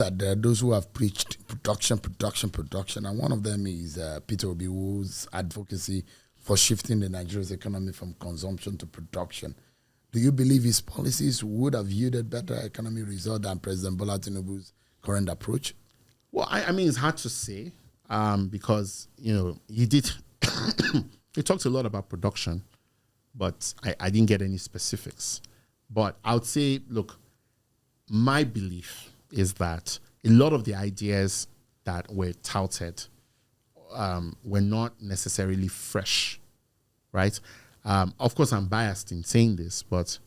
that there are those who have preached production, and one of them is Peter Obi, whose advocacy for shifting the Nigeria's economy from consumption to production. Do you believe his policies would have yielded better economic results than President Bola Tinubu's current approach? Well, I mean, it's hard to say because, he did, he talked a lot about production, but I didn't get any specifics. But I would say, look, my belief is that a lot of the ideas that were touted were not necessarily fresh, right? Of course, I'm biased in saying this, but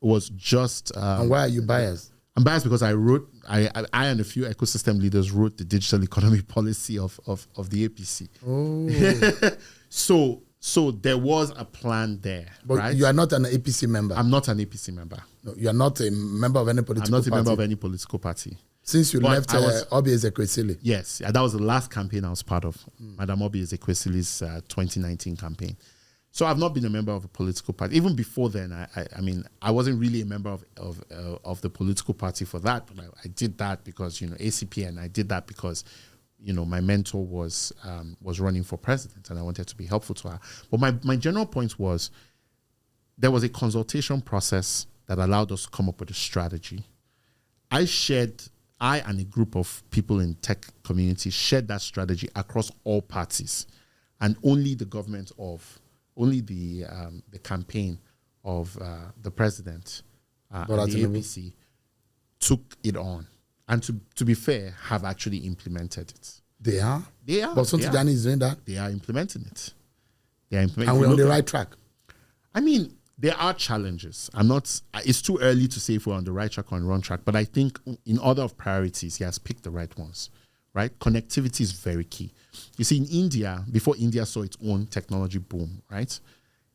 it was just... and why are you biased? I'm biased because I and a few ecosystem leaders wrote the digital economy policy of the APC. Oh. So there was a plan there, but right? You are not an APC member. I'm not an APC member. No, you are not a member of any political party. I'm not a member of any political party. Since you left Obi Ezekwesili. Yes, that was the last campaign I was part of, Madam Obi Ezekwesili's 2019 campaign. So I've not been a member of a political party. Even before then, I mean, I wasn't really a member of the political party for that, but I did that because, ACP, and I did that because, my mentor was running for president and I wanted to be helpful to her. But my general point was there was a consultation process that allowed us to come up with a strategy. I and a group of people in tech community shared that strategy across all parties, and only the campaign of the president and the APC took it on. And to be fair, have actually implemented it. They are? They are. But Sontijani is doing that? They are implementing it. And we're on the right track? I mean, there are challenges. It's too early to say if we're on the right track or on the wrong track, but I think in order of priorities, he has picked the right ones, right? Connectivity is very key. You see, in India, before India saw its own technology boom, right?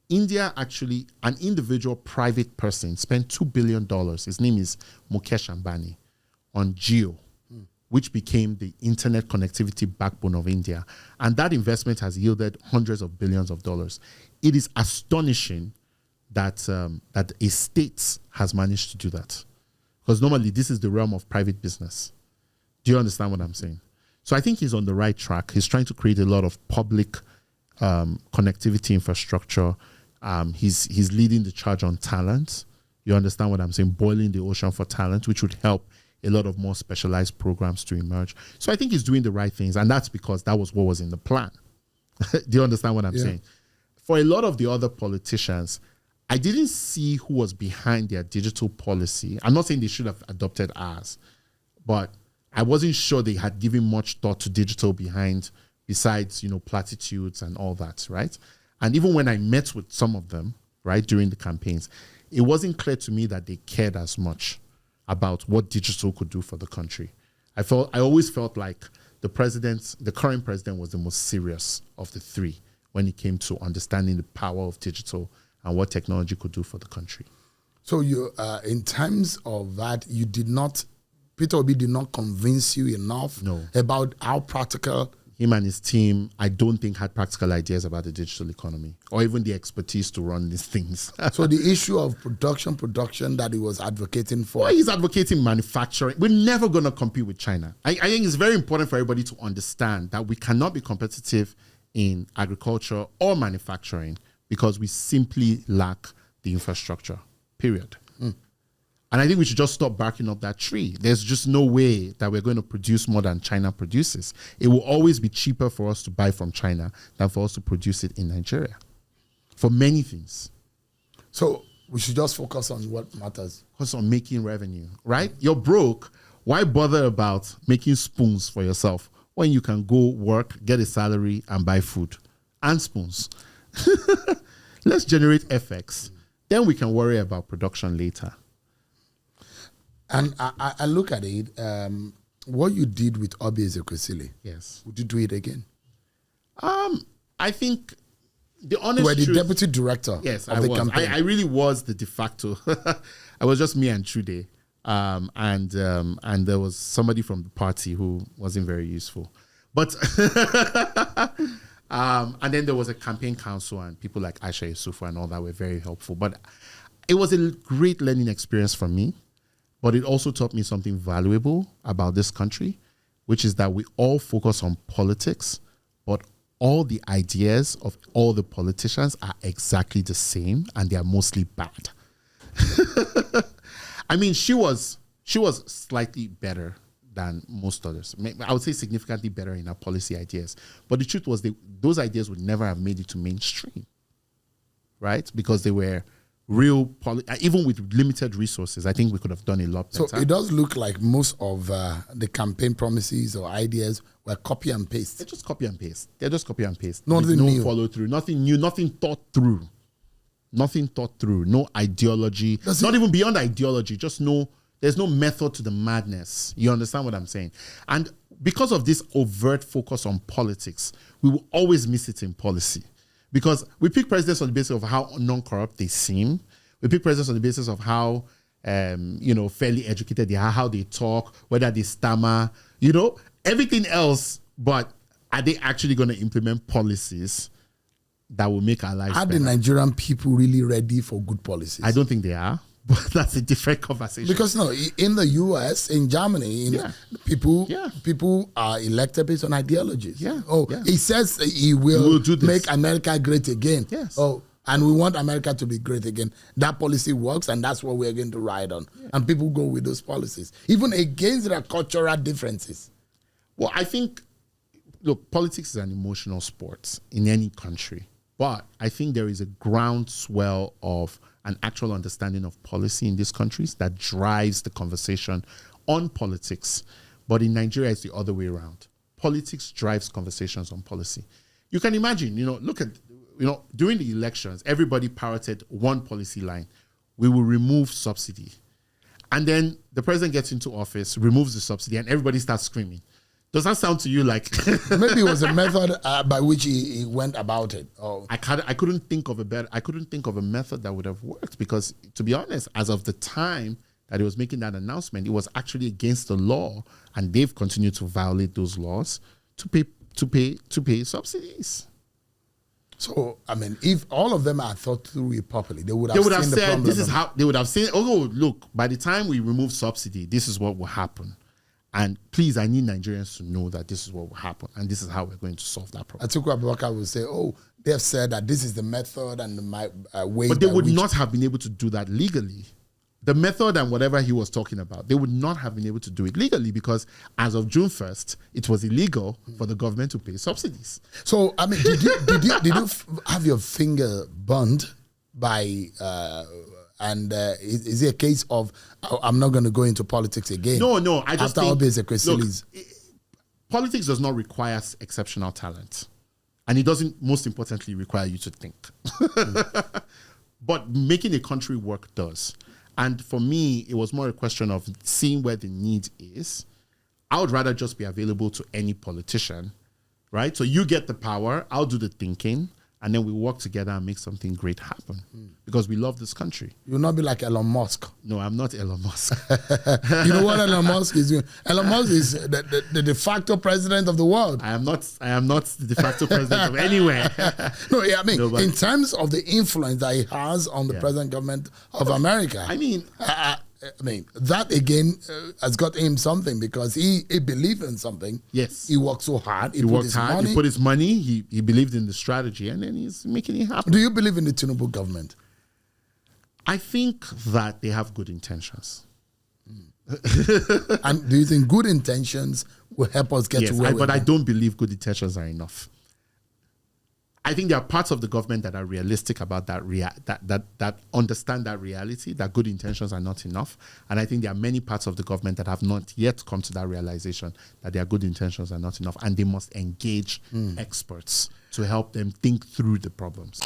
India actually, an individual private person spent $2 billion. His name is Mukesh Ambani, on Jio, which became the internet connectivity backbone of India. And that investment has yielded hundreds of billions of dollars. It is astonishing that that a state has managed to do that. Because normally this is the realm of private business. Do you understand what I'm saying? So I think he's on the right track. He's trying to create a lot of public connectivity infrastructure. He's leading the charge on talent. You understand what I'm saying? Boiling the ocean for talent, which would help a lot of more specialized programs to emerge. So I think he's doing the right things, and that's because that was what was in the plan. Do you understand what I'm saying? For a lot of the other politicians, I didn't see who was behind their digital policy. I'm not saying they should have adopted ours, but I wasn't sure they had given much thought to digital besides, platitudes and all that, right? And even when I met with some of them, right, during the campaigns, it wasn't clear to me that they cared as much about what digital could do for the country. I always felt like the current president was the most serious of the three when it came to understanding the power of digital and what technology could do for the country. So you, in terms of that, Peter Obi did not convince you enough about how practical. Him and his team, I don't think, had practical ideas about the digital economy or even the expertise to run these things. So the issue of production that he was advocating for. Well, he's advocating manufacturing. We're never going to compete with China. I think it's very important for everybody to understand that we cannot be competitive in agriculture or manufacturing because we simply lack the infrastructure, period. And I think we should just stop barking up that tree. There's just no way that we're going to produce more than China produces. It will always be cheaper for us to buy from China than for us to produce it in Nigeria for many things. So we should just focus on what matters. Focus on making revenue, right? You're broke. Why bother about making spoons for yourself when you can go work, get a salary, and buy food and spoons? Let's generate FX. Then we can worry about production later. And I look at it, what you did with Obi Ezekwesili. Yes. Would you do it again? I think the honest You were the truth, deputy director. Yes, of I the was. campaign. I really was the de facto. I was just me and Trude. And there was somebody from the party who wasn't very useful. But and then there was a campaign council and people like Aisha Yusufu and all that were very helpful. But it was a great learning experience for me. But it also taught me something valuable about this country, which is that we all focus on politics, but all the ideas of all the politicians are exactly the same, and they are mostly bad. I mean, she was slightly better than most others. I would say significantly better in her policy ideas. But the truth was, those ideas would never have made it to mainstream, right? Because they were real, even with limited resources. I think we could have done a lot better. So it does look like most of the campaign promises or ideas were copy and paste. They're just copy and paste. Nothing no new. Follow through. Nothing new. Nothing thought through. Nothing thought through. No ideology. Not even beyond ideology. Just there's no method to the madness. You understand what I'm saying? And because of this overt focus on politics, we will always miss it in policy. Because we pick presidents on the basis of how non-corrupt they seem. We pick presidents on the basis of how, fairly educated they are, how they talk, whether they stammer, everything else. But are they actually going to implement policies that will make our lives better? Are the Nigerian people really ready for good policies? I don't think they are. But that's a different conversation. Because in the US, in Germany, people are elected based on ideologies. He says he will make America great again. Yes. And we want America to be great again. That policy works, and that's what we're going to ride on. Yeah. And people go with those policies, even against their cultural differences. Well, I think, look, politics is an emotional sport in any country. But I think there is a groundswell of an actual understanding of policy in these countries that drives the conversation on politics. But in Nigeria, it's the other way around. Politics drives conversations on policy. You can imagine, look at, during the elections, everybody parroted one policy line. We will remove subsidy. And then the president gets into office, removes the subsidy, and everybody starts screaming. Does that sound to you like... Maybe it was a method by which he went about it. I couldn't think of a method that would have worked, because, to be honest, as of the time that he was making that announcement, it was actually against the law, and they've continued to violate those laws to pay subsidies. So, I mean, if all of them are thought through properly, they would have said, this is how... They would have said, oh, look, by the time we remove subsidy, this is what will happen. And please, I need Nigerians to know that this is what will happen, and this is how we're going to solve that problem. Atiku Abubakar will say, they have said that this is the method and my way. But they would not have been able to do that legally. The method and whatever he was talking about, they would not have been able to do it legally, because as of June 1st, it was illegal for the government to pay subsidies. So, I mean, did you have your finger burned by... is it a case of I'm not going to go into politics again? No. I just think politics does not require exceptional talent, and it doesn't, most importantly, require you to think. But making a country work does. And for me, it was more a question of seeing where the need is. I would rather just be available to any politician, right? So you get the power, I'll do the thinking, and then we work together and make something great happen, because we love this country. You'll not be like Elon Musk. No, I'm not Elon Musk. You know what Elon Musk is doing? Elon Musk is the de facto president of the world. I am not the de facto president of anywhere. In terms of the influence that he has on the present government of America. I mean, that again has got him something, because he believed in something. Yes. He worked so hard. He put his money. He believed in the strategy, and then he's making it happen. Do you believe in the Tinubu government? I think that they have good intentions. And do you think good intentions will help us get to where we're going? I don't believe good intentions are enough. I think there are parts of the government that are realistic about that understand that reality, that good intentions are not enough. And I think there are many parts of the government that have not yet come to that realization that their good intentions are not enough, and they must engage experts to help them think through the problems.